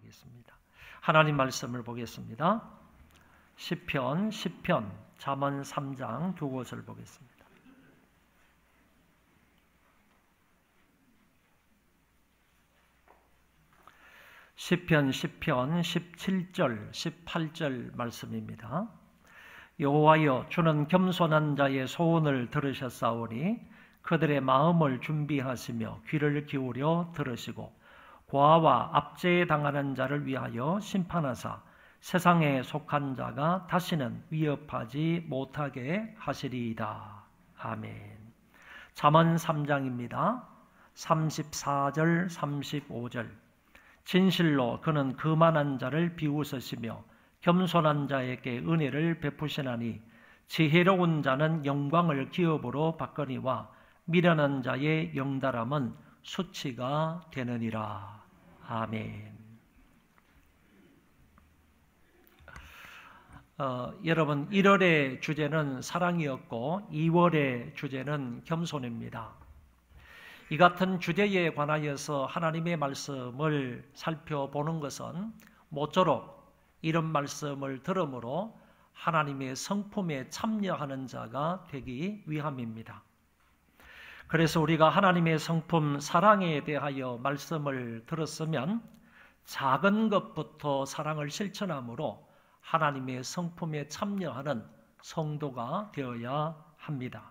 하겠습니다. 하나님 말씀을 보겠습니다. 시편, 잠언 3장 두 곳을 보겠습니다. 시편 17절, 18절 말씀입니다. 여호와여, 주는 겸손한 자의 소원을 들으셨사오니 그들의 마음을 준비하시며 귀를 기울여 들으시고 고아와 압제당하는 자를 위하여 심판하사 세상에 속한 자가 다시는 위협하지 못하게 하시리이다. 아멘. 잠언 3장입니다. 34절, 35절. 진실로 그는 거만한 자를 비웃으시며 겸손한 자에게 은혜를 베푸시나니 지혜로운 자는 영광을 기업으로 받거니와 미련한 자의 영달함은 수치가 되느니라. 아멘. 여러분, 1월의 주제는 사랑이었고 2월의 주제는 겸손입니다. 이 같은 주제에 관하여서 하나님의 말씀을 살펴보는 것은 모쪼록 이런 말씀을 들음으로 하나님의 성품에 참여하는 자가 되기 위함입니다. 그래서 우리가 하나님의 성품 사랑에 대하여 말씀을 들었으면 작은 것부터 사랑을 실천함으로 하나님의 성품에 참여하는 성도가 되어야 합니다.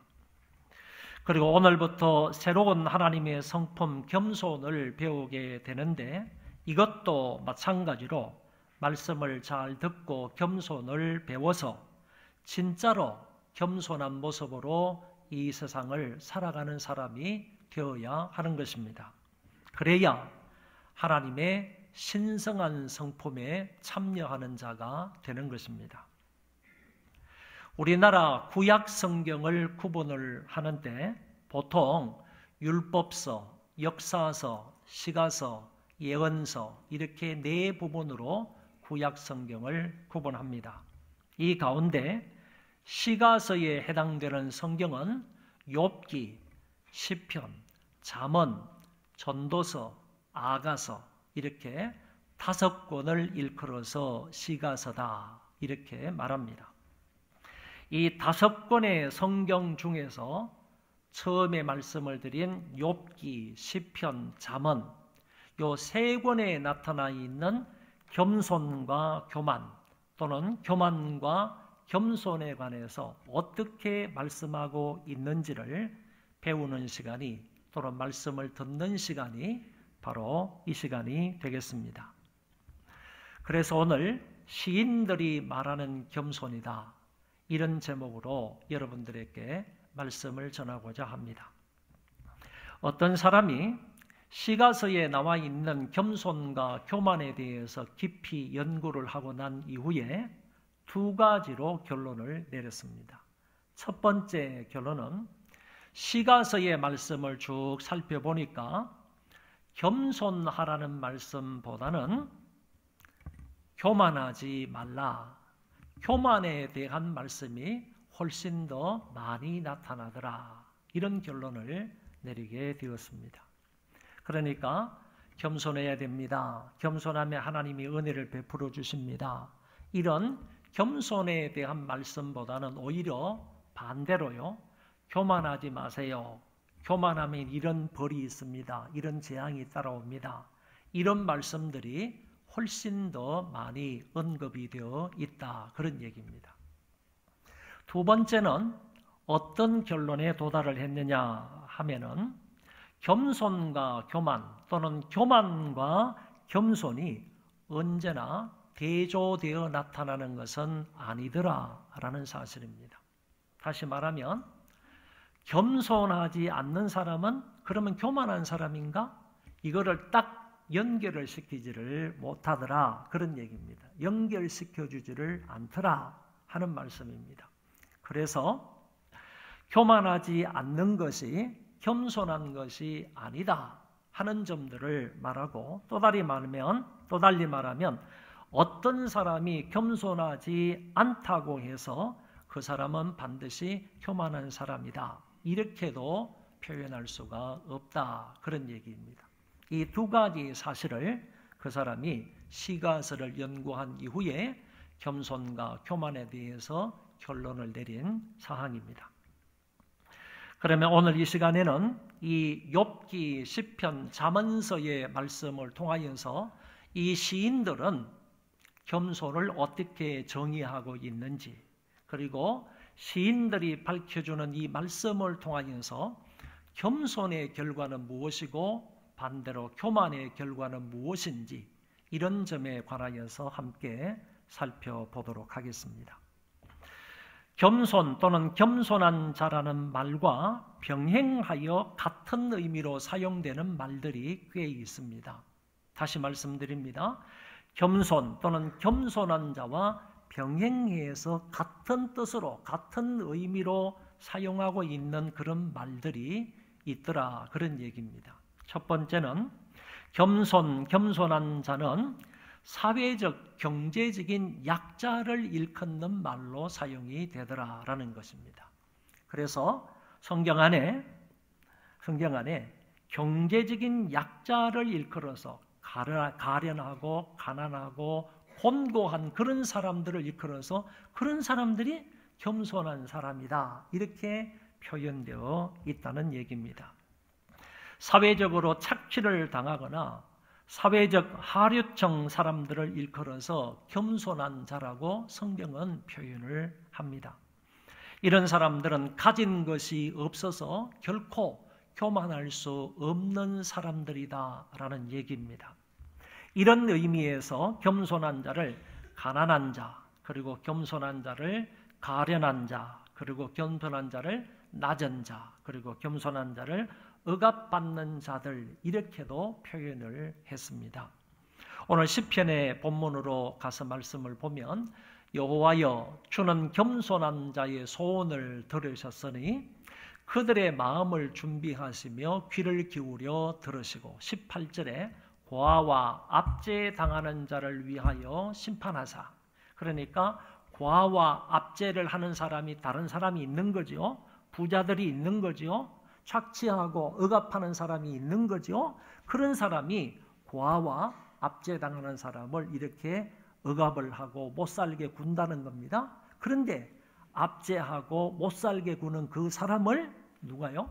그리고 오늘부터 새로운 하나님의 성품 겸손을 배우게 되는데 이것도 마찬가지로 말씀을 잘 듣고 겸손을 배워서 진짜로 겸손한 모습으로 이 세상을 살아가는 사람이 되어야 하는 것입니다. 그래야 하나님의 신성한 성품에 참여하는 자가 되는 것입니다. 우리나라 구약 성경을 구분을 하는데 보통 율법서, 역사서, 시가서, 예언서 이렇게 네 부분으로 구약 성경을 구분합니다. 이 가운데 시가서에 해당되는 성경은 욥기, 시편, 잠언, 전도서, 아가서 이렇게 5권을 일컬어서 시가서다 이렇게 말합니다. 이 5권의 성경 중에서 처음에 말씀을 드린 욥기, 시편, 잠언 요 3권에 나타나 있는 겸손과 교만 또는 교만과 겸손에 관해서 어떻게 말씀하고 있는지를 배우는 시간이 또는 말씀을 듣는 시간이 바로 이 시간이 되겠습니다. 그래서 오늘 시인들이 말하는 겸손이다 이런 제목으로 여러분들에게 말씀을 전하고자 합니다. 어떤 사람이 시가서에 나와 있는 겸손과 교만에 대해서 깊이 연구를 하고 난 이후에 2가지로 결론을 내렸습니다. 첫 번째 결론은 시가서의 말씀을 쭉 살펴보니까 겸손하라는 말씀보다는 교만하지 말라, 교만에 대한 말씀이 훨씬 더 많이 나타나더라 이런 결론을 내리게 되었습니다. 그러니까 겸손해야 됩니다. 겸손하면 하나님이 은혜를 베풀어 주십니다. 이런 겸손에 대한 말씀보다는 오히려 반대로요. 교만하지 마세요. 교만하면 이런 벌이 있습니다. 이런 재앙이 따라옵니다. 이런 말씀들이 훨씬 더 많이 언급이 되어 있다. 그런 얘기입니다. 두 번째는 어떤 결론에 도달을 했느냐 하면은 겸손과 교만 또는 교만과 겸손이 언제나 대조되어 나타나는 것은 아니더라라는 사실입니다. 다시 말하면 겸손하지 않는 사람은 그러면 교만한 사람인가? 이거를 딱 연결을 시키지를 못하더라 그런 얘기입니다. 연결시켜주지를 않더라 하는 말씀입니다. 그래서 교만하지 않는 것이 겸손한 것이 아니다 하는 점들을 말하고 또 달리 말하면 어떤 사람이 겸손하지 않다고 해서 그 사람은 반드시 교만한 사람이다 이렇게도 표현할 수가 없다 그런 얘기입니다. 이 2가지 사실을 그 사람이 시가서를 연구한 이후에 겸손과 교만에 대해서 결론을 내린 사항입니다. 그러면 오늘 이 시간에는 이 욥기, 시편, 잠언서의 말씀을 통하여서 이 시인들은 겸손을 어떻게 정의하고 있는지, 그리고 시인들이 밝혀주는 이 말씀을 통하여서 겸손의 결과는 무엇이고 반대로 교만의 결과는 무엇인지, 이런 점에 관하여서 함께 살펴보도록 하겠습니다. 겸손 또는 겸손한 자라는 말과 병행하여 같은 의미로 사용되는 말들이 꽤 있습니다. 다시 말씀드립니다. 겸손 또는 겸손한 자와 병행해서 같은 뜻으로 같은 의미로 사용하고 있는 그런 말들이 있더라, 그런 얘기입니다. 첫 번째는 겸손한 자는 사회적, 경제적인 약자를 일컫는 말로 사용이 되더라라는 것입니다. 그래서 성경 안에 경제적인 약자를 일컬어서 가련하고 가난하고 곤고한 그런 사람들을 일컬어서 그런 사람들이 겸손한 사람이다, 이렇게 표현되어 있다는 얘기입니다. 사회적으로 착취를 당하거나 사회적 하류층 사람들을 일컬어서 겸손한 자라고 성경은 표현을 합니다. 이런 사람들은 가진 것이 없어서 결코 교만할 수 없는 사람들이다라는 얘기입니다. 이런 의미에서 겸손한 자를 가난한 자, 그리고 겸손한 자를 가련한 자, 그리고 겸손한 자를 낮은 자, 그리고 겸손한 자를 억압받는 자들, 이렇게도 표현을 했습니다. 오늘 시편의 본문으로 가서 말씀을 보면 여호와여 주는 겸손한 자의 소원을 들으셨으니 그들의 마음을 준비하시며 귀를 기울여 들으시고 18절에 고아와 압제당하는 자를 위하여 심판하사, 그러니까 고아와 압제를 하는 사람이 다른 사람이 있는 거죠. 부자들이 있는 거죠. 착취하고 억압하는 사람이 있는 거죠. 그런 사람이 고아와 압제당하는 사람을 이렇게 억압을 하고 못살게 군다는 겁니다. 그런데 압제하고 못살게 구는 그 사람을 누가요?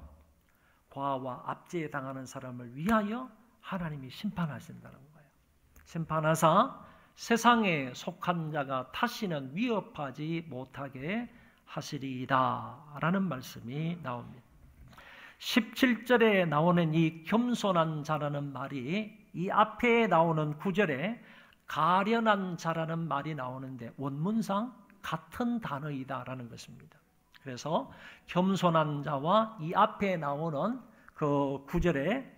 고아와 압제당하는 사람을 위하여 하나님이 심판하신다는 거예요. 심판하사 세상에 속한 자가 다시는 위협하지 못하게 하시리이다 라는 말씀이 나옵니다. 17절에 나오는 이 겸손한 자라는 말이 이 앞에 나오는 9절에 가련한 자라는 말이 나오는데 원문상 같은 단어이다라는 것입니다. 그래서 겸손한 자와 이 앞에 나오는 그 9절에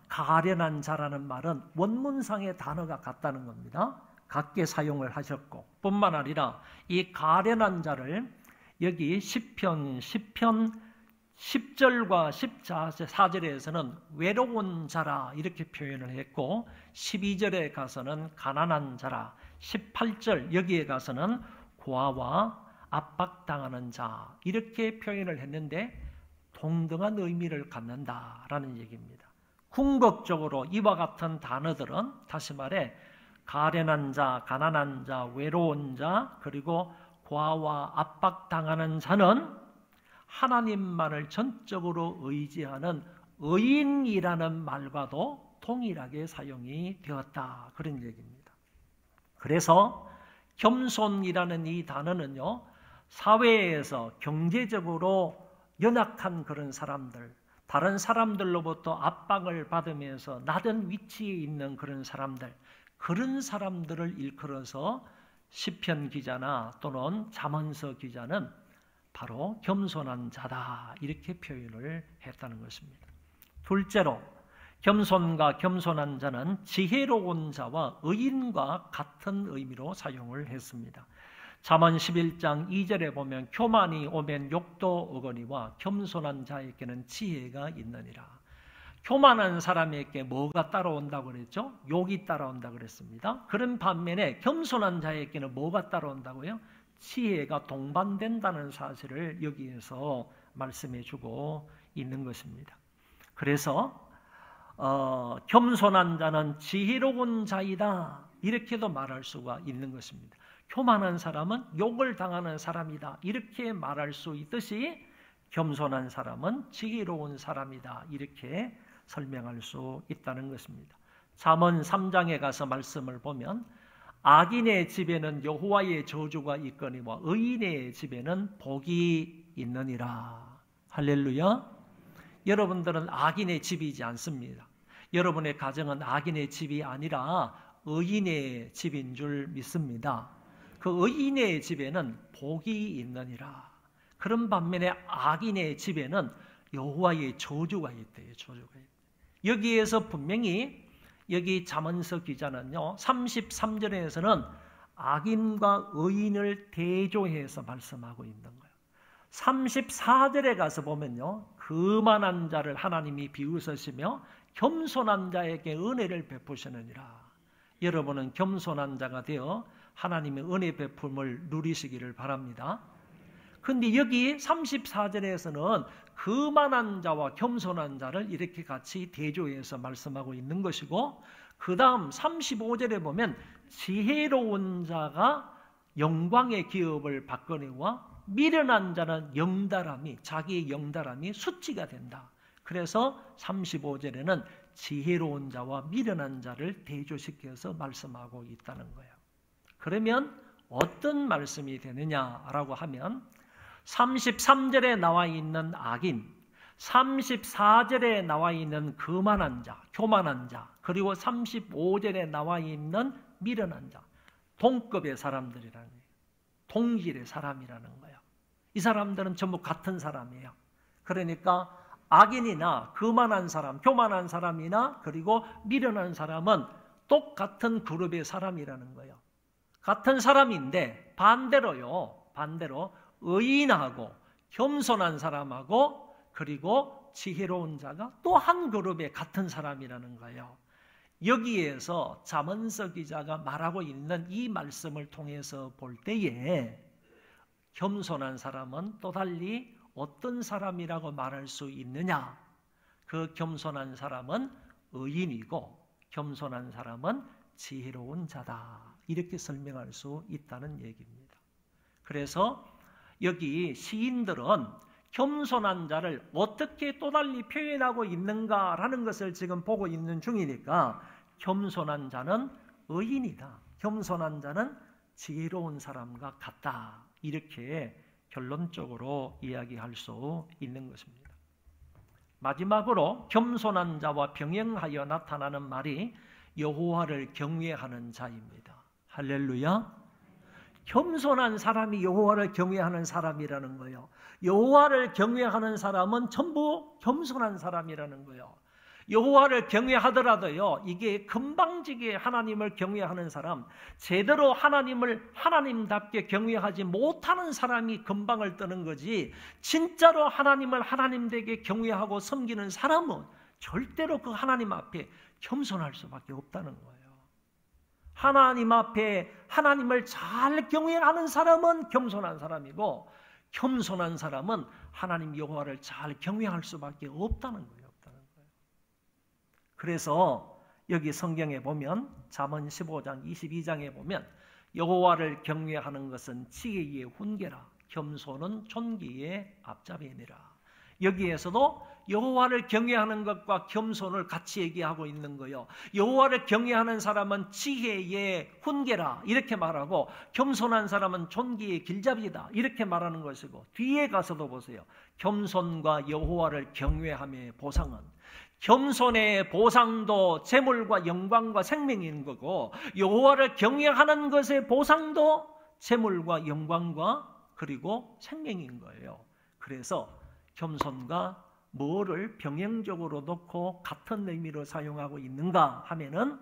가련한 자라는 말은 원문상의 단어가 같다는 겁니다. 같게 사용을 하셨고, 뿐만 아니라 이 가련한 자를 여기 시편 10절과 14절에서는 외로운 자라 이렇게 표현을 했고, 12절에 가서는 가난한 자라, 18절 여기에 가서는 고아와 압박당하는 자 이렇게 표현을 했는데 동등한 의미를 갖는다라는 얘기입니다. 궁극적으로 이와 같은 단어들은 다시 말해 가련한 자, 가난한 자, 외로운 자, 그리고 고아와 압박당하는 자는 하나님만을 전적으로 의지하는 의인이라는 말과도 동일하게 사용이 되었다, 그런 얘기입니다. 그래서 겸손이라는 이 단어는요, 사회에서 경제적으로 연약한 그런 사람들, 다른 사람들로부터 압박을 받으면서 낮은 위치에 있는 그런 사람들, 그런 사람들을 일컬어서 시편 기자나 또는 잠언서 기자는 바로 겸손한 자다 이렇게 표현을 했다는 것입니다. 둘째로 겸손과 겸손한 자는 지혜로운 자와 의인과 같은 의미로 사용을 했습니다. 잠언 11장 2절에 보면 교만이 오면 욕도 오거니와 겸손한 자에게는 지혜가 있느니라. 교만한 사람에게 뭐가 따라온다고 그랬죠? 욕이 따라온다고 그랬습니다. 그런 반면에 겸손한 자에게는 뭐가 따라온다고요? 지혜가 동반된다는 사실을 여기에서 말씀해 주고 있는 것입니다. 그래서 겸손한 자는 지혜로운 자이다 이렇게도 말할 수가 있는 것입니다. 교만한 사람은 욕을 당하는 사람이다. 이렇게 말할 수 있듯이 겸손한 사람은 지혜로운 사람이다. 이렇게 설명할 수 있다는 것입니다. 잠언 3장에 가서 말씀을 보면 악인의 집에는 여호와의 저주가 있거니와 의인의 집에는 복이 있느니라. 할렐루야. 여러분들은 악인의 집이지 않습니다. 여러분의 가정은 악인의 집이 아니라 의인의 집인 줄 믿습니다. 그 의인의 집에는 복이 있느니라. 그런 반면에 악인의 집에는 여호와의 저주가 있대요. 저주가 있대요. 여기에서 분명히 여기 잠언서 기자는요 33절에서는 악인과 의인을 대조해서 말씀하고 있는 거예요. 34절에 가서 보면요 거만한 자를 하나님이 비웃으시며 겸손한 자에게 은혜를 베푸시느니라. 여러분은 겸손한 자가 되어 하나님의 은혜 베품을 누리시기를 바랍니다. 그런데 여기 34절에서는 거만한 자와 겸손한 자를 이렇게 같이 대조해서 말씀하고 있는 것이고, 그 다음 35절에 보면 지혜로운 자가 영광의 기업을 받거니와 미련한 자는 영달함이, 자기의 영달함이 수치가 된다. 그래서 35절에는 지혜로운 자와 미련한 자를 대조시켜서 말씀하고 있다는 거예요. 그러면 어떤 말씀이 되느냐라고 하면 33절에 나와 있는 악인, 34절에 나와 있는 거만한 자, 교만한 자, 그리고 35절에 나와 있는 미련한 자, 동급의 사람들이라는 거예요. 동질의 사람이라는 거예요. 이 사람들은 전부 같은 사람이에요. 그러니까 악인이나 거만한 사람, 교만한 사람이나 그리고 미련한 사람은 똑같은 그룹의 사람이라는 거예요. 같은 사람인데 반대로 의인하고 겸손한 사람하고 그리고 지혜로운 자가 또 한 그룹의 같은 사람이라는 거예요. 여기에서 잠언서 기자가 말하고 있는 이 말씀을 통해서 볼 때에 겸손한 사람은 또 달리 어떤 사람이라고 말할 수 있느냐? 그 겸손한 사람은 의인이고 겸손한 사람은 지혜로운 자다. 이렇게 설명할 수 있다는 얘기입니다. 그래서 여기 시인들은 겸손한 자를 어떻게 또 달리 표현하고 있는가라는 것을 지금 보고 있는 중이니까 겸손한 자는 의인이다. 겸손한 자는 지혜로운 사람과 같다. 이렇게 결론적으로 이야기할 수 있는 것입니다. 마지막으로 겸손한 자와 병행하여 나타나는 말이 여호와를 경외하는 자입니다. 할렐루야. 겸손한 사람이 여호와를 경외하는 사람이라는 거예요. 여호와를 경외하는 사람은 전부 겸손한 사람이라는 거예요. 여호와를 경외하더라도요, 이게 금방지게 하나님을 경외하는 사람, 제대로 하나님을 하나님답게 경외하지 못하는 사람이 금방을 뜨는 거지, 진짜로 하나님을 하나님되게 경외하고 섬기는 사람은 절대로 그 하나님 앞에 겸손할 수밖에 없다는 거예요. 하나님 앞에 하나님을 잘 경외하는 사람은 겸손한 사람이고, 겸손한 사람은 하나님 여호와를 잘 경외할 수밖에 없다는 거예요. 그래서 여기 성경에 보면 잠언 15장 22장에 보면 여호와를 경외하는 것은 지혜의 훈계라 겸손은 존귀의 앞잡이니라. 여기에서도 여호와를 경외하는 것과 겸손을 같이 얘기하고 있는 거예요. 여호와를 경외하는 사람은 지혜의 훈계라 이렇게 말하고, 겸손한 사람은 존귀의 길잡이다 이렇게 말하는 것이고, 뒤에 가서도 보세요. 겸손과 여호와를 경외함의 보상은, 겸손의 보상도 재물과 영광과 생명인 거고, 여호와를 경외하는 것의 보상도 재물과 영광과 그리고 생명인 거예요. 그래서 겸손과 뭐를 병행적으로 놓고 같은 의미로 사용하고 있는가 하면은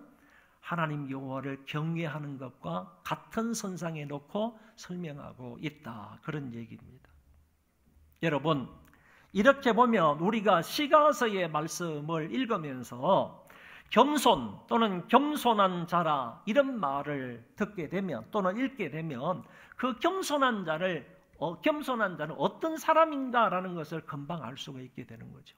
하나님 여호와를 경외하는 것과 같은 선상에 놓고 설명하고 있다. 그런 얘기입니다. 여러분, 이렇게 보면 우리가 시가서의 말씀을 읽으면서 겸손 또는 겸손한 자라 이런 말을 듣게 되면 또는 읽게 되면 그 겸손한 자는 어떤 사람인가라는 것을 금방 알 수가 있게 되는 거죠.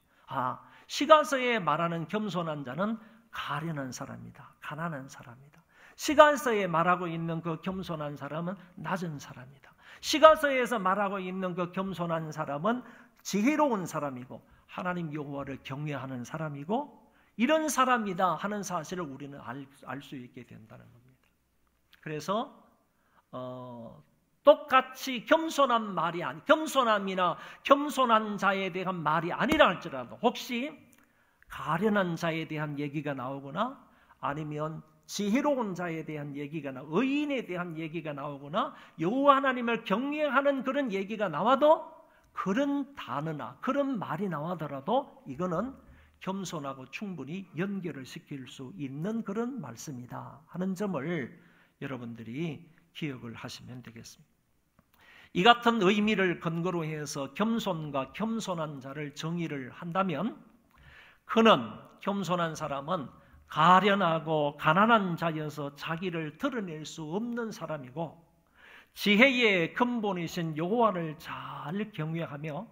시가서에 말하는 겸손한 자는 가련한 사람이다. 가난한 사람이다. 시가서에 말하고 있는 그 겸손한 사람은 낮은 사람이다. 시가서에서 말하고 있는 그 겸손한 사람은 지혜로운 사람이고 하나님 여호와를 경외하는 사람이고 이런 사람이다 하는 사실을 우리는 알 수 있게 된다는 겁니다. 그래서 똑같이 겸손한 말이 겸손함이나 겸손한 자에 대한 말이 아니라 할지라도 혹시 가련한 자에 대한 얘기가 나오거나 아니면 지혜로운 자에 대한 얘기가 의인에 대한 얘기가 나오거나 여호와 하나님을 경외하는 그런 얘기가 나와도 그런 단어나 그런 말이 나와더라도 이거는 겸손하고 충분히 연결을 시킬 수 있는 그런 말씀이다 하는 점을 여러분들이 기억을 하시면 되겠습니다. 이 같은 의미를 근거로 해서 겸손과 겸손한 자를 정의를 한다면 그는 겸손한 사람은 가련하고 가난한 자여서 자기를 드러낼 수 없는 사람이고 지혜의 근본이신 여호와를 잘 경외하며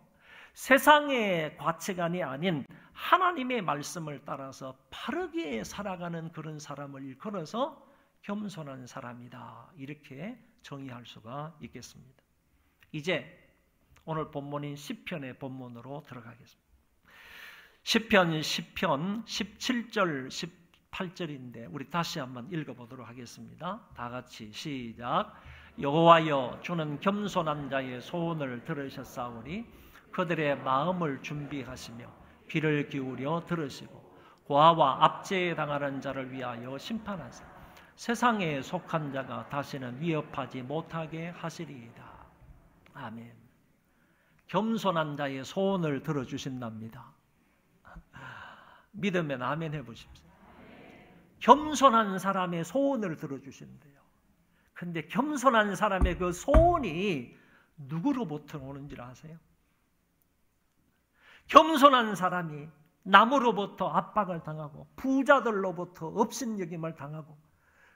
세상의 가치관이 아닌 하나님의 말씀을 따라서 바르게 살아가는 그런 사람을 일컬어서 겸손한 사람이다 이렇게 정의할 수가 있겠습니다. 이제 오늘 본문인 시편의 본문으로 들어가겠습니다. 시편 17절 18절인데 우리 다시 한번 읽어보도록 하겠습니다. 다 같이 시작. 여호와여 주는 겸손한 자의 소원을 들으셨사오니 그들의 마음을 준비하시며 귀를 기울여 들으시고 고아와 압제에 당하는 자를 위하여 심판하사 세상에 속한 자가 다시는 위협하지 못하게 하시리이다. 아멘. 겸손한 자의 소원을 들어주신답니다. 믿으면 아멘 해보십시오. 겸손한 사람의 소원을 들어주신대요. 근데 겸손한 사람의 그 소원이 누구로부터 오는지 아세요? 겸손한 사람이 남으로부터 압박을 당하고 부자들로부터 업신여김을 당하고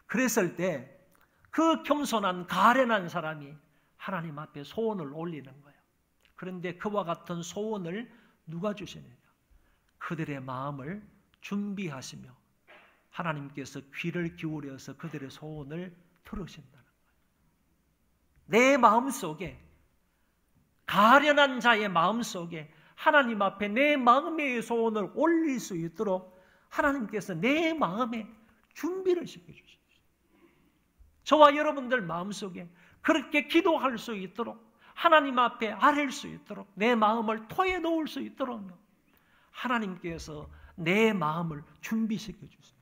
그랬을 때 그 겸손한 가련한 사람이 하나님 앞에 소원을 올리는 거예요. 그런데 그와 같은 소원을 누가 주시느냐? 그들의 마음을 준비하시며 하나님께서 귀를 기울여서 그들의 소원을 들으신다는 거예요. 내 마음속에 가련한 자의 마음속에 하나님 앞에 내 마음의 소원을 올릴 수 있도록 하나님께서 내 마음에 준비를 시켜주십니다. 저와 여러분들 마음속에 그렇게 기도할 수 있도록 하나님 앞에 아뢰 수 있도록 내 마음을 토해 놓을 수 있도록 하나님께서 내 마음을 준비시켜 주세요.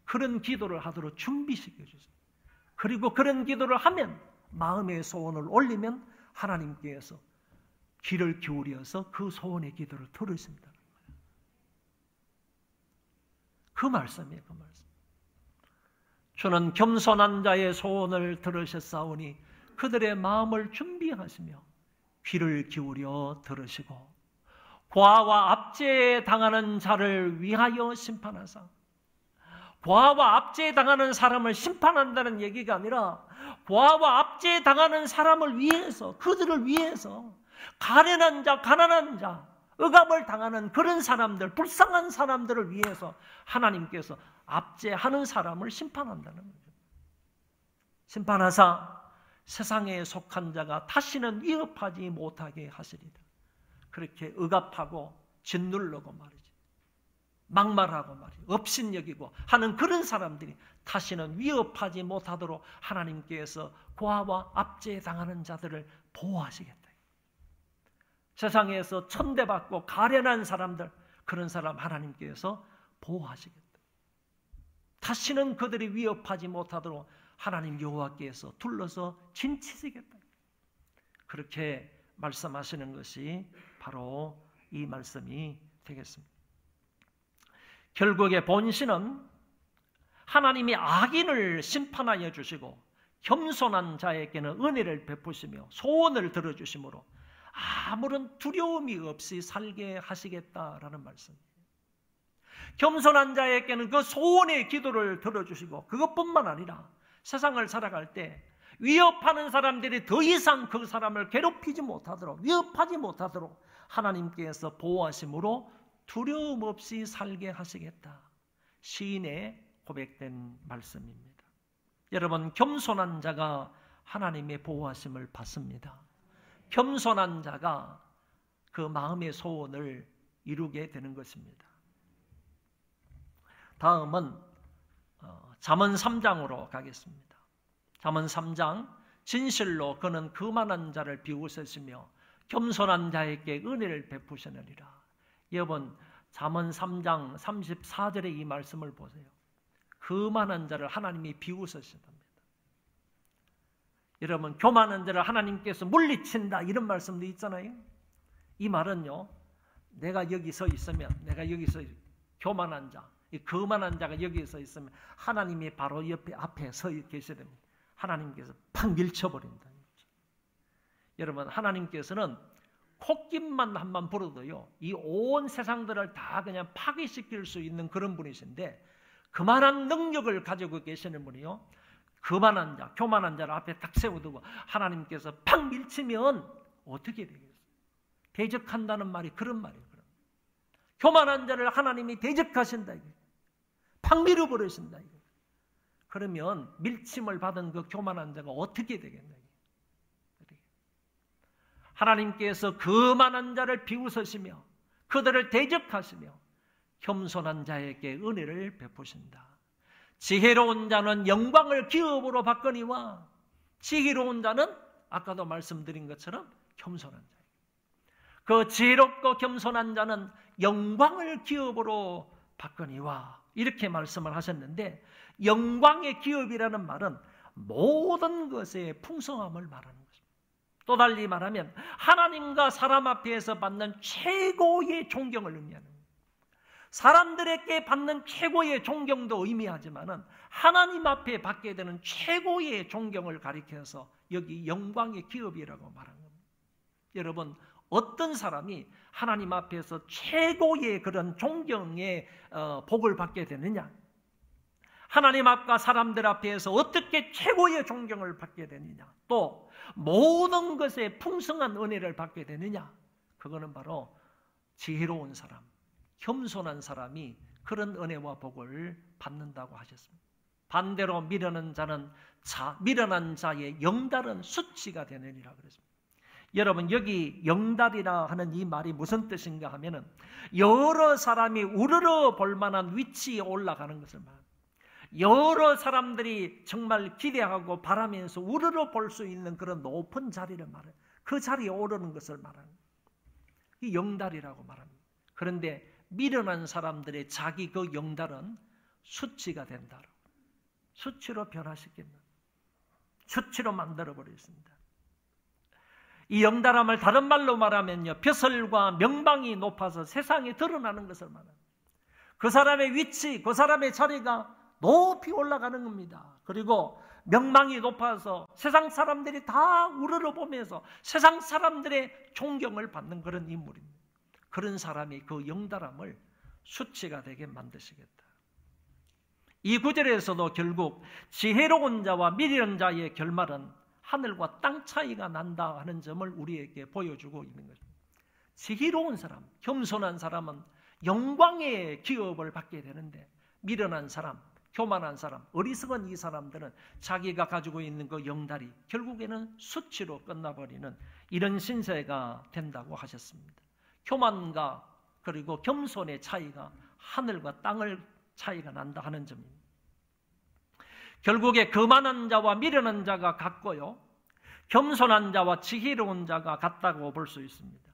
그런 기도를 하도록 준비시켜 주세요. 그리고 그런 기도를 하면 마음의 소원을 올리면 하나님께서 귀를 기울여서 그 소원의 기도를 들으신다는 거예요. 그 말씀이에요. 그 말씀. 주는 겸손한 자의 소원을 들으셨사오니 그들의 마음을 준비하시며 귀를 기울여 들으시고 고아와 압제에 당하는 자를 위하여 심판하사 고아와 압제에 당하는 사람을 심판한다는 얘기가 아니라 고아와 압제에 당하는 사람을 위해서 그들을 위해서 가련한 자, 가난한 자, 억압을 당하는 그런 사람들, 불쌍한 사람들을 위해서 하나님께서 압제하는 사람을 심판한다는 거죠. 심판하사 세상에 속한 자가 다시는 위협하지 못하게 하시리라. 그렇게 억압하고 짓누르고 말이지, 막말하고 말이지, 업신여기고 하는 그런 사람들이 다시는 위협하지 못하도록 하나님께서 고아와 압제에 당하는 자들을 보호하시겠다. 세상에서 천대받고 가련한 사람들, 그런 사람 하나님께서 보호하시겠다. 다시는 그들이 위협하지 못하도록 하나님 여호와께서 둘러서 진치시겠다. 그렇게 말씀하시는 것이 바로 이 말씀이 되겠습니다. 결국에 본신은 하나님이 악인을 심판하여 주시고 겸손한 자에게는 은혜를 베푸시며 소원을 들어주심으로 아무런 두려움이 없이 살게 하시겠다라는 말씀이에요. 겸손한 자에게는 그 소원의 기도를 들어주시고 그것뿐만 아니라 세상을 살아갈 때 위협하는 사람들이 더 이상 그 사람을 괴롭히지 못하도록 위협하지 못하도록 하나님께서 보호하심으로 두려움 없이 살게 하시겠다. 시인의 고백된 말씀입니다. 여러분, 겸손한 자가 하나님의 보호하심을 받습니다. 겸손한 자가 그 마음의 소원을 이루게 되는 것입니다. 다음은 잠언 3장으로 가겠습니다. 잠언 3장, 진실로 그는 그만한 자를 비웃으시며 겸손한 자에게 은혜를 베푸시느니라. 여러분, 잠언 3장 34절의 이 말씀을 보세요. 그만한 자를 하나님이 비웃으신답니다. 여러분, 교만한 자를 하나님께서 물리친다, 이런 말씀도 있잖아요. 이 말은요, 내가 여기 서 있으면, 내가 여기서 교만한 자, 이 거만한 자가 여기 서 있으면 하나님이 바로 옆에 앞에 서 계셔야 됩니다. 하나님께서 팍 밀쳐버린다. 여러분, 하나님께서는 콧김만 한번 불어도요, 이 온 세상들을 다 그냥 파괴시킬 수 있는 그런 분이신데, 그만한 능력을 가지고 계시는 분이요, 거만한 자, 교만한 자를 앞에 딱 세워두고 하나님께서 팍 밀치면 어떻게 되겠어요? 대적한다는 말이 그런 말이에요. 교만한 자를 하나님이 대적하신다, 팍 밀어버리신다. 그러면 밀침을 받은 그 교만한 자가 어떻게 되겠나? 하나님께서 거만한 자를 비웃으시며 그들을 대적하시며 겸손한 자에게 은혜를 베푸신다. 지혜로운 자는 영광을 기업으로 받거니와 지혜로운 자는 아까도 말씀드린 것처럼 겸손한 자. 그 지혜롭고 겸손한 자는 영광을 기업으로 받거니와 이렇게 말씀을 하셨는데, 영광의 기업이라는 말은 모든 것의 풍성함을 말하는 것입니다. 또 달리 말하면 하나님과 사람 앞에서 받는 최고의 존경을 의미하는 거예요. 사람들에게 받는 최고의 존경도 의미하지만은 하나님 앞에 받게 되는 최고의 존경을 가리켜서 여기 영광의 기업이라고 말하는 겁니다. 여러분, 어떤 사람이 하나님 앞에서 최고의 그런 존경의 복을 받게 되느냐? 하나님 앞과 사람들 앞에서 어떻게 최고의 존경을 받게 되느냐? 또 모든 것에 풍성한 은혜를 받게 되느냐? 그거는 바로 지혜로운 사람, 겸손한 사람이 그런 은혜와 복을 받는다고 하셨습니다. 반대로 미련한 자는 미련한 자의 영달은 수치가 되느니라 그랬습니다. 여러분, 여기 영달이라 하는 이 말이 무슨 뜻인가 하면은 여러 사람이 우러러 볼 만한 위치에 올라가는 것을 말합니다. 여러 사람들이 정말 기대하고 바라면서 우러러 볼 수 있는 그런 높은 자리를 말해요. 그 자리에 오르는 것을 말하는, 이 영달이라고 말합니다. 그런데 미련한 사람들의 자기 그 영달은 수치가 된다. 수치로 변화시킨다. 수치로 만들어버렸습니다. 이 영달함을 다른 말로 말하면요, 벼슬과 명방이 높아서 세상에 드러나는 것을 말합니다. 그 사람의 위치, 그 사람의 자리가 높이 올라가는 겁니다. 그리고 명망이 높아서 세상 사람들이 다 우러러보면서 세상 사람들의 존경을 받는 그런 인물입니다. 그런 사람이 그 영달함을 수치가 되게 만드시겠다. 이 구절에서도 결국 지혜로운 자와 미련한 자의 결말은 하늘과 땅 차이가 난다 하는 점을 우리에게 보여주고 있는 것입니다. 지혜로운 사람, 겸손한 사람은 영광의 기업을 받게 되는데, 미련한 사람, 교만한 사람, 어리석은 이 사람들은 자기가 가지고 있는 그 영달이 결국에는 수치로 끝나버리는 이런 신세가 된다고 하셨습니다. 교만과 그리고 겸손의 차이가 하늘과 땅을 차이가 난다 하는 점입니다. 결국에 거만한 자와 미련한 자가 같고요, 겸손한 자와 지혜로운 자가 같다고 볼 수 있습니다.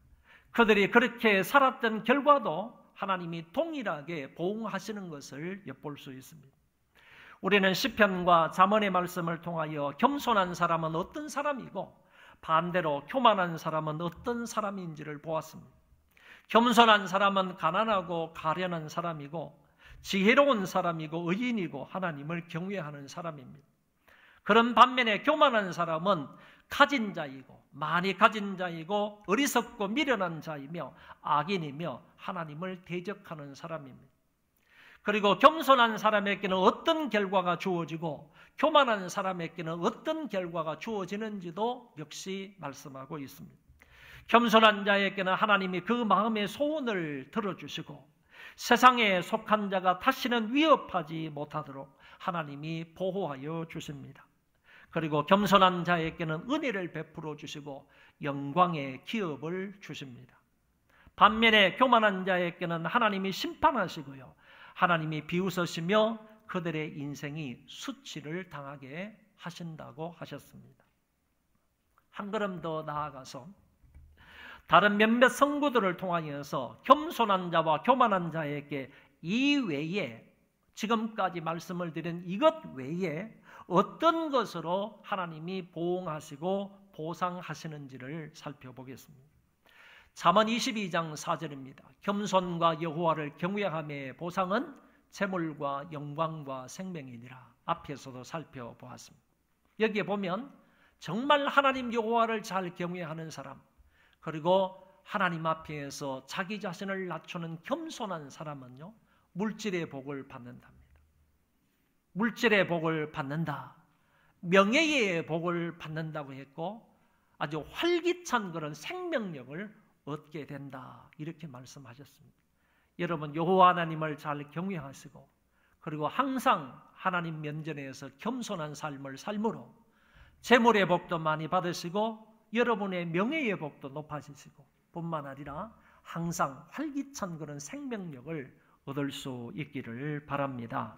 그들이 그렇게 살았던 결과도 하나님이 동일하게 보응하시는 것을 엿볼 수 있습니다. 우리는 시편과 잠언의 말씀을 통하여 겸손한 사람은 어떤 사람이고 반대로 교만한 사람은 어떤 사람인지를 보았습니다. 겸손한 사람은 가난하고 가련한 사람이고 지혜로운 사람이고 의인이고 하나님을 경외하는 사람입니다. 그런 반면에 교만한 사람은 가진 자이고 많이 가진 자이고 어리석고 미련한 자이며 악인이며 하나님을 대적하는 사람입니다. 그리고 겸손한 사람에게는 어떤 결과가 주어지고 교만한 사람에게는 어떤 결과가 주어지는지도 역시 말씀하고 있습니다. 겸손한 자에게는 하나님이 그 마음의 소원을 들어주시고 세상에 속한 자가 다시는 위협하지 못하도록 하나님이 보호하여 주십니다. 그리고 겸손한 자에게는 은혜를 베풀어 주시고 영광의 기업을 주십니다. 반면에 교만한 자에게는 하나님이 심판하시고요, 하나님이 비웃으시며 그들의 인생이 수치를 당하게 하신다고 하셨습니다. 한 걸음 더 나아가서 다른 몇몇 성구들을 통하여서 겸손한 자와 교만한 자에게 이 외에, 지금까지 말씀을 드린 이것 외에 어떤 것으로 하나님이 보응하시고 보상하시는지를 살펴보겠습니다. 잠언 22장 4절입니다. 겸손과 여호와를 경외함의 보상은 재물과 영광과 생명이니라. 앞에서도 살펴보았습니다. 여기에 보면 정말 하나님 여호와를 잘 경외하는 사람, 그리고 하나님 앞에서 자기 자신을 낮추는 겸손한 사람은요, 물질의 복을 받는답니다. 물질의 복을 받는다, 명예의 복을 받는다고 했고 아주 활기찬 그런 생명력을 얻게 된다, 이렇게 말씀하셨습니다. 여러분, 여호와 하나님을 잘 경외하시고 그리고 항상 하나님 면전에서 겸손한 삶을 삶으로 재물의 복도 많이 받으시고 여러분의 명예의 복도 높아지시고 뿐만 아니라 항상 활기찬 그런 생명력을 얻을 수 있기를 바랍니다.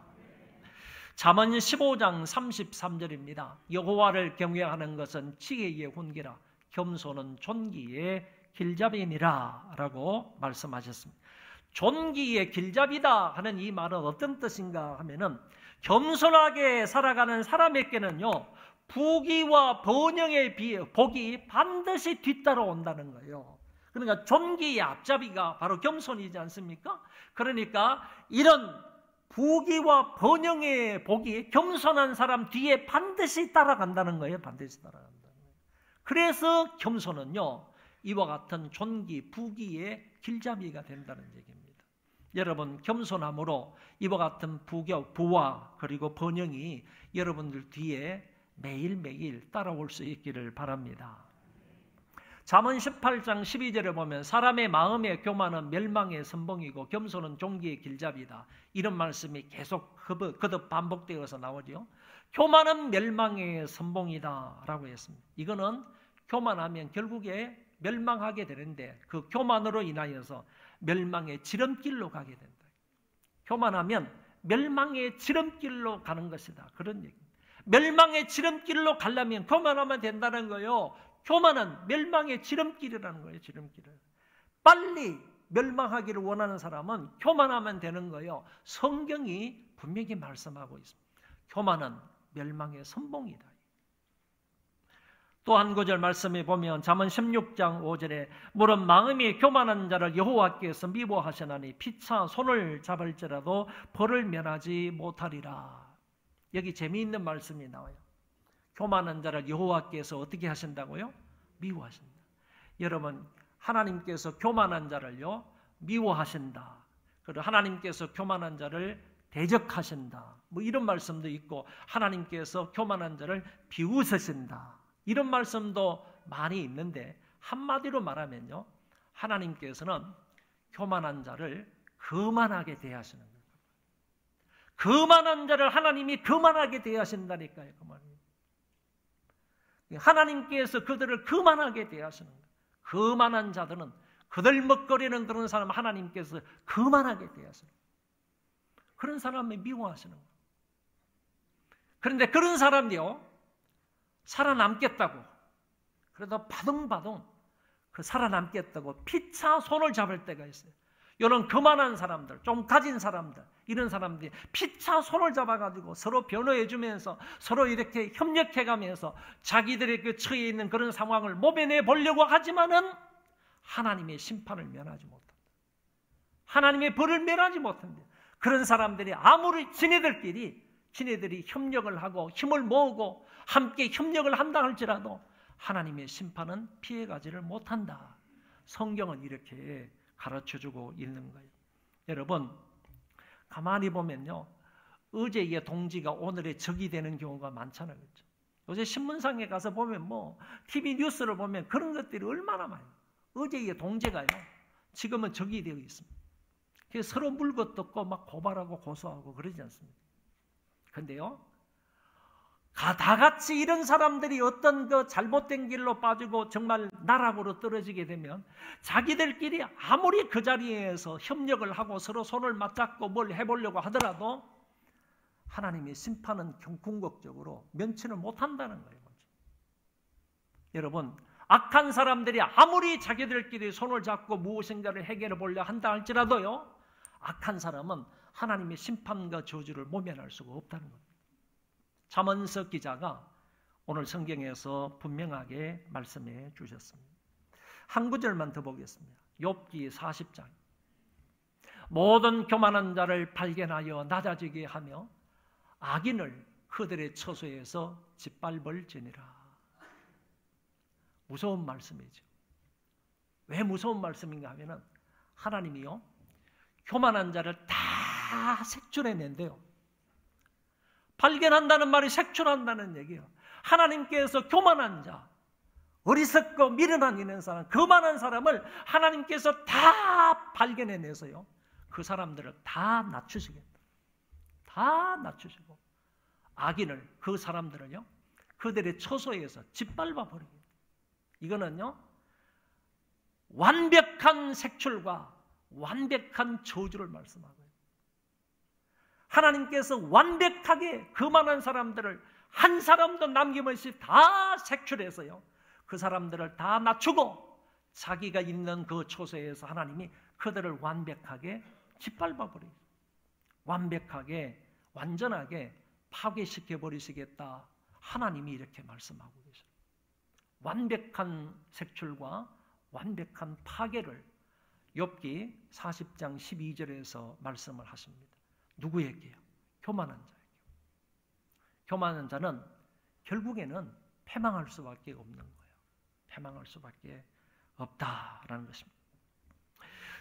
잠언 15장 33절입니다. 여호와를 경외하는 것은 지혜의 훈계라, 겸손은 존귀의 길잡이니라 라고 말씀하셨습니다. 존귀의 길잡이다 하는 이 말은 어떤 뜻인가 하면은, 겸손하게 살아가는 사람에게는요, 부귀와 번영의 복이 반드시 뒤따라온다는 거예요. 그러니까 존귀의 앞잡이가 바로 겸손이지 않습니까? 그러니까 이런 부귀와 번영의 복이 겸손한 사람 뒤에 반드시 따라간다는 거예요. 반드시 따라간다는 거예요. 그래서 겸손은요, 이와 같은 존귀, 부귀의 길잡이가 된다는 얘기입니다. 여러분, 겸손함으로 이와 같은 부와 그리고 번영이 여러분들 뒤에 매일매일 따라올 수 있기를 바랍니다. 잠언 18장 12절에 보면 사람의 마음의 교만은 멸망의 선봉이고 겸손은 존귀의 길잡이다, 이런 말씀이 계속 거듭 반복되어서 나오죠. 교만은 멸망의 선봉이다 라고 했습니다. 이거는 교만하면 결국에 멸망하게 되는데 그 교만으로 인하여서 멸망의 지름길로 가게 된다. 교만하면 멸망의 지름길로 가는 것이다, 그런 얘기입니다. 멸망의 지름길로 가려면 교만하면 된다는 거예요. 교만은 멸망의 지름길이라는 거예요. 지름길을 빨리 멸망하기를 원하는 사람은 교만하면 되는 거예요. 성경이 분명히 말씀하고 있습니다. 교만은 멸망의 선봉이다. 또 한 구절 말씀에 보면 잠언 16장 5절에 물은 마음이 교만한 자를 여호와께서 미워하시나니 피차 손을 잡을지라도 벌을 면하지 못하리라. 여기 재미있는 말씀이 나와요. 교만한 자를 여호와께서 어떻게 하신다고요? 미워하신다. 여러분, 하나님께서 교만한 자를요, 미워하신다. 그리고 하나님께서 교만한 자를 대적하신다, 뭐 이런 말씀도 있고, 하나님께서 교만한 자를 비웃으신다, 이런 말씀도 많이 있는데, 한마디로 말하면요, 하나님께서는 교만한 자를 거만하게 대하시는 거예요. 거만한 자를 하나님이 거만하게 대하신다니까요. 그 말이에요. 하나님께서 그들을 거만하게 대하시는 거예요. 거만한 자들은, 그들먹거리는 그런 사람 하나님께서 거만하게 대하시는 거예요. 그런 사람을 미워하시는 거예요. 그런데 그런 사람이요, 살아남겠다고, 그래도 바둥바둥 그 살아남겠다고 피차 손을 잡을 때가 있어요. 이런 거만한 사람들, 좀 가진 사람들, 이런 사람들이 피차 손을 잡아가지고 서로 변호해주면서 서로 이렇게 협력해가면서 자기들의 그 처해 있는 그런 상황을 모면해 보려고 하지만은 하나님의 심판을 면하지 못한다. 하나님의 벌을 면하지 못한다. 그런 사람들이 아무리 지네들이 협력을 하고 힘을 모으고 함께 협력을 한다 할지라도 하나님의 심판은 피해가지를 못한다. 성경은 이렇게 가르쳐주고 있는 거예요. 여러분, 가만히 보면요, 어제의 동지가 오늘의 적이 되는 경우가 많잖아요. 그렇죠? 요새 신문상에 가서 보면 TV 뉴스를 보면 그런 것들이 얼마나 많아요. 어제의 동지가요, 지금은 적이 되어 있습니다. 그래서 서로 물고 뜯고 막 고발하고 고소하고 그러지 않습니까? 근데요, 다 같이 이런 사람들이 어떤 그 잘못된 길로 빠지고 정말 나락으로 떨어지게 되면 자기들끼리 아무리 그 자리에서 협력을 하고 서로 손을 맞잡고 뭘 해보려고 하더라도 하나님의 심판은 궁극적으로 면치를 못한다는 거예요. 여러분, 악한 사람들이 아무리 자기들끼리 손을 잡고 무엇인가를 해결해 보려 한다 할지라도요, 악한 사람은 하나님의 심판과 저주를 모면할 수가 없다는 겁니다. 잠언서 기자가 오늘 성경에서 분명하게 말씀해 주셨습니다. 한 구절만 더 보겠습니다. 욥기 40장. 모든 교만한 자를 발견하여 낮아지게 하며 악인을 그들의 처소에서 짓밟을지니라. 무서운 말씀이죠. 왜 무서운 말씀인가 하면은 하나님이요, 교만한 자를 다 색출해낸대요. 발견한다는 말이 색출한다는 얘기예요. 하나님께서 교만한 자, 어리석고 미련한 있는 사람, 거만한 사람을 하나님께서 다 발견해내서요, 그 사람들을 다 낮추시겠다. 다 낮추시고 악인을, 그 사람들을요, 그들의 처소에서 짓밟아 버리겠다. 이거는요, 완벽한 색출과 완벽한 저주를 말씀하고요. 하나님께서 완벽하게 그만한 사람들을 한 사람도 남김없이 다 색출해서요, 그 사람들을 다 낮추고 자기가 있는 그 처소에서 하나님이 그들을 완벽하게 짓밟아버리고 완벽하게 완전하게 파괴시켜 버리시겠다. 하나님이 이렇게 말씀하고 계십니다. 완벽한 색출과 완벽한 파괴를 욥기 40장 12절에서 말씀을 하십니다. 누구에게요? 교만한 자에게. 교만한 자는 결국에는 패망할 수밖에 없는 거예요. 패망할 수밖에 없다라는 것입니다.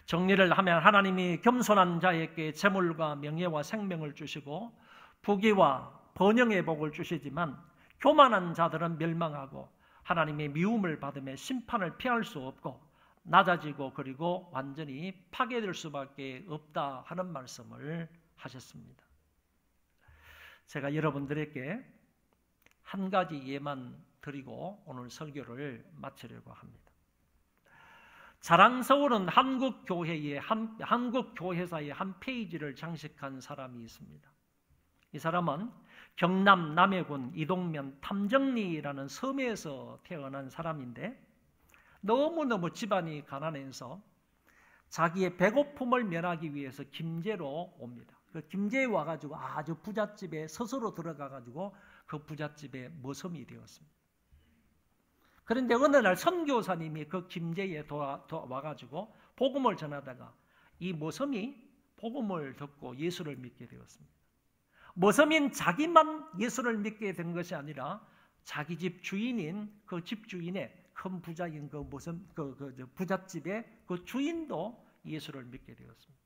정리를 하면 하나님이 겸손한 자에게 재물과 명예와 생명을 주시고 부귀와 번영의 복을 주시지만 교만한 자들은 멸망하고 하나님의 미움을 받으며 심판을 피할 수 없고 낮아지고 그리고 완전히 파괴될 수밖에 없다 하는 말씀을 하셨습니다. 제가 여러분들에게 한 가지 예만 드리고 오늘 설교를 마치려고 합니다. 자랑스러운 한국 교회사의 한 페이지를 장식한 사람이 있습니다. 이 사람은 경남 남해군 이동면 탐정리라는 섬에서 태어난 사람인데 너무너무 집안이 가난해서 자기의 배고픔을 면하기 위해서 김제로 옵니다. 그 김제에 와가지고 아주 부잣집에 스스로 들어가가지고 그 부잣집에 머슴이 되었습니다. 그런데 어느 날 선교사님이 그 김제에 와가지고 복음을 전하다가 이 머슴이 복음을 듣고 예수를 믿게 되었습니다. 머슴인 자기만 예수를 믿게 된 것이 아니라 자기 집 주인인 그 집주인의 큰 부자인 그 부잣집의 그 주인도 예수를 믿게 되었습니다.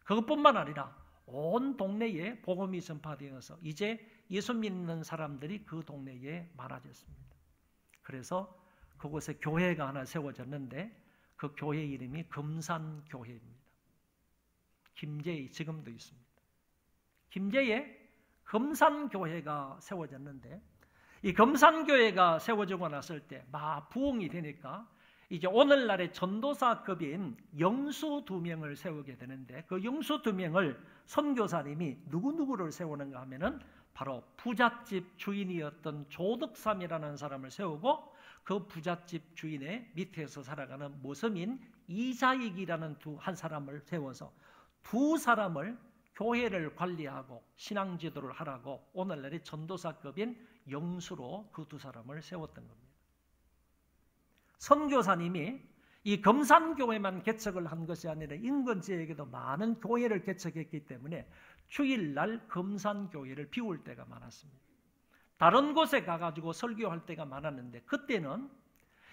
그것뿐만 아니라 온 동네에 복음이 전파되어서 이제 예수 믿는 사람들이 그 동네에 많아졌습니다. 그래서 그곳에 교회가 하나 세워졌는데 그 교회 이름이 금산교회입니다. 김제에 지금도 있습니다. 김제에 금산교회가 세워졌는데 이 금산교회가 세워지고 났을 때 막 부흥이 되니까 이제 오늘날의 전도사급인 영수 2명을 세우게 되는데 그 영수 2명을 선교사님이 누구누구를 세우는가 하면은 바로 부잣집 주인이었던 조덕삼이라는 사람을 세우고 그 부잣집 주인의 밑에서 살아가는 모섬인 이자익이라는 한 사람을 세워서 두 사람을 교회를 관리하고 신앙 지도를 하라고 오늘날의 전도사급인 영수로 그 두 사람을 세웠던 겁니다. 선교사님이 이 금산교회만 개척을 한 것이 아니라 인근 지역에도 많은 교회를 개척했기 때문에 주일날 금산교회를 비울 때가 많았습니다. 다른 곳에 가가지고 설교할 때가 많았는데 그때는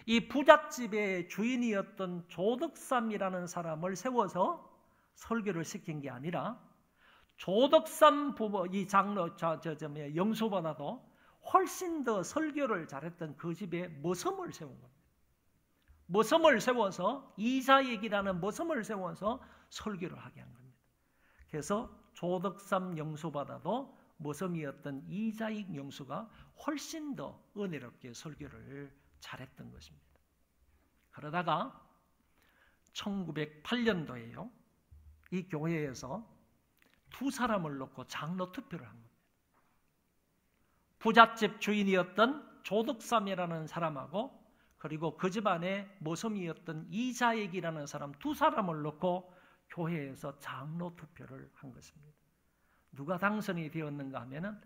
이 부잣집의 주인이었던 조덕삼이라는 사람을 세워서 설교를 시킨 게 아니라 조덕삼 부모 이 장로 영수보다도 훨씬 더 설교를 잘했던 그 집에 머슴을 세운 겁니다. 머슴을 세워서 이사익이라는 머슴을 세워서 설교를 하게 한 겁니다. 그래서 조덕삼 영수보다도 모섬이었던 이자익 영수가 훨씬 더 은혜롭게 설교를 잘했던 것입니다. 그러다가 1908년도에요. 이 교회에서 두 사람을 놓고 장로 투표를 한 겁니다. 부잣집 주인이었던 조덕삼이라는 사람하고 그리고 그 집안의 모섬이었던 이자익이라는 사람 두 사람을 놓고 교회에서 장로 투표를 한 것입니다. 누가 당선이 되었는가 하면은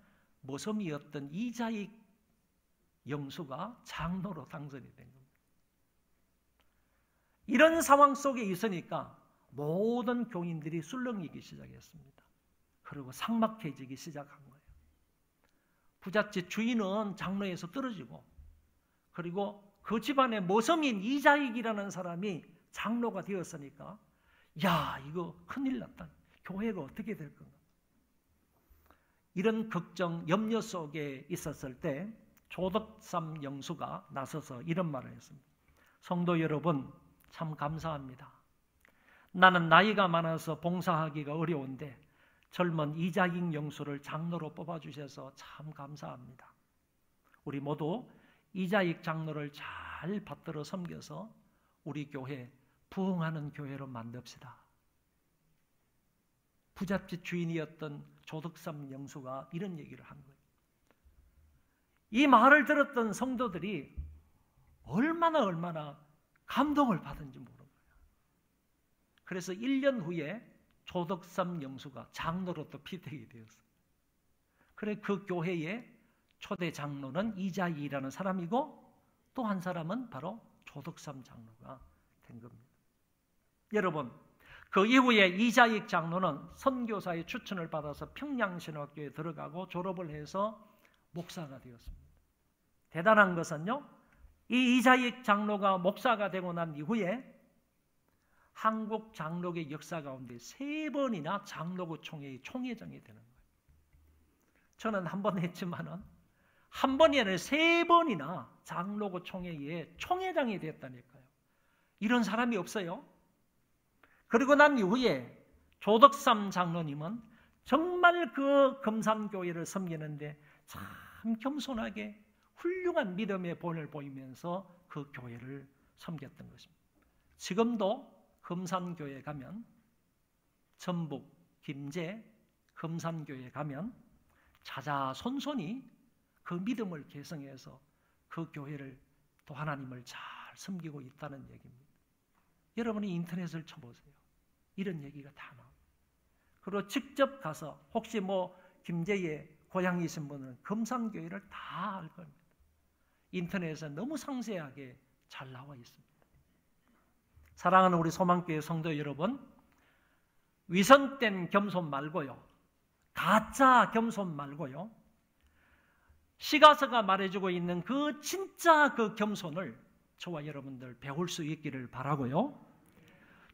모섬이었던 이자익 영수가 장로로 당선이 된 겁니다. 이런 상황 속에 있으니까 모든 교인들이 술렁이기 시작했습니다. 그리고 삭막해지기 시작한 거예요. 부잣집 주인은 장로에서 떨어지고 그리고 그 집안의 모섬인 이자익이라는 사람이 장로가 되었으니까 야, 이거 큰일 났다. 교회가 어떻게 될 건가. 이런 걱정, 염려 속에 있었을 때 조덕삼 영수가 나서서 이런 말을 했습니다. 성도 여러분, 참 감사합니다. 나는 나이가 많아서 봉사하기가 어려운데 젊은 이자익 영수를 장로로 뽑아주셔서 참 감사합니다. 우리 모두 이자익 장로를 잘 받들어 섬겨서 우리 교회 부흥하는 교회로 만듭시다. 부잣집 주인이었던 조덕삼 영수가 이런 얘기를 한 거예요. 이 말을 들었던 성도들이 얼마나 감동을 받은지 모르는 거예요. 그래서 1년 후에 조덕삼 영수가 장로로 또 피택이 되었어요. 그래 그 교회의 초대 장로는 이자익이라는 사람이고 또 한 사람은 바로 조덕삼 장로가 된 겁니다. 여러분, 그 이후에 이자익 장로는 선교사의 추천을 받아서 평양신학교에 들어가고 졸업을 해서 목사가 되었습니다. 대단한 것은요, 이 이자익 장로가 목사가 되고 난 이후에 한국 장로계 역사 가운데 3번이나 장로교 총회의 총회장이 되는 거예요. 저는 한 번 했지만은 한 번이 아니라 3번이나 장로교 총회의 총회장이 됐다니까요. 이런 사람이 없어요. 그리고 난 이후에 조덕삼 장로님은 정말 그 금산교회를 섬기는데 참 겸손하게 훌륭한 믿음의 본을 보이면서 그 교회를 섬겼던 것입니다. 지금도 금산교회 가면, 전북, 김제, 금산교회 가면 자자손손이 그 믿음을 계승해서 그 교회를 또 하나님을 잘 섬기고 있다는 얘기입니다. 여러분이 인터넷을 쳐보세요. 이런 얘기가 다 나옵니다. 그리고 직접 가서 혹시 김제에 고향이신 분은 금산교회를 다 알 겁니다. 인터넷에 너무 상세하게 잘 나와 있습니다. 사랑하는 우리 소망교회 성도 여러분, 위선된 겸손 말고요, 가짜 겸손 말고요, 시가서가 말해주고 있는 그 진짜 그 겸손을 저와 여러분들 배울 수 있기를 바라고요.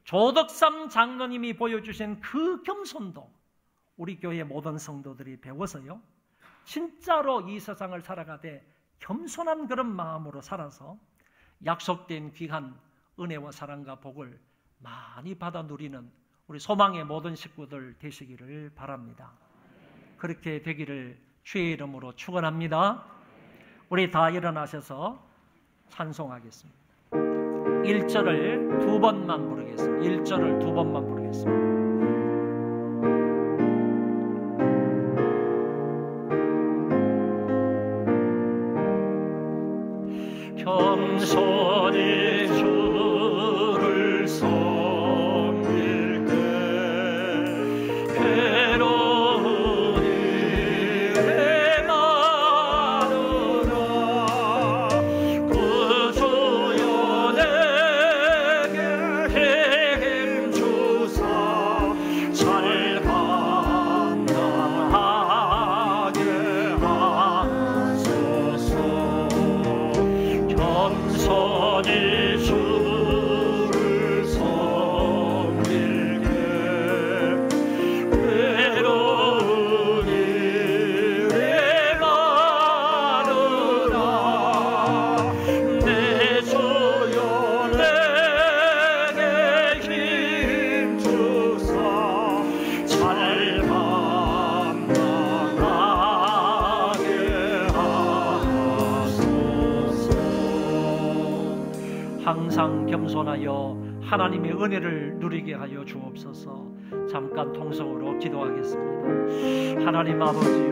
조덕삼 장로님이 보여주신 그 겸손도 우리 교회 모든 성도들이 배워서요, 진짜로 이 세상을 살아가되 겸손한 그런 마음으로 살아서 약속된 귀한 은혜와 사랑과 복을 많이 받아 누리는 우리 소망의 모든 식구들 되시기를 바랍니다. 그렇게 되기를 주의 이름으로 축원합니다. 우리 다 일어나셔서 찬송하겠습니다. 1절을 2번만 부르겠습니다. 1절을 2번만 부르겠습니다. 겸손히 주를 섬길 때 괴로운 일에 나누라. 구주여 내게 힘 주사 항상 겸손하여 하나님의 은혜를 누리게 하여 주옵소서. 잠깐 통성으로 기도하겠습니다. 하나님 아버지,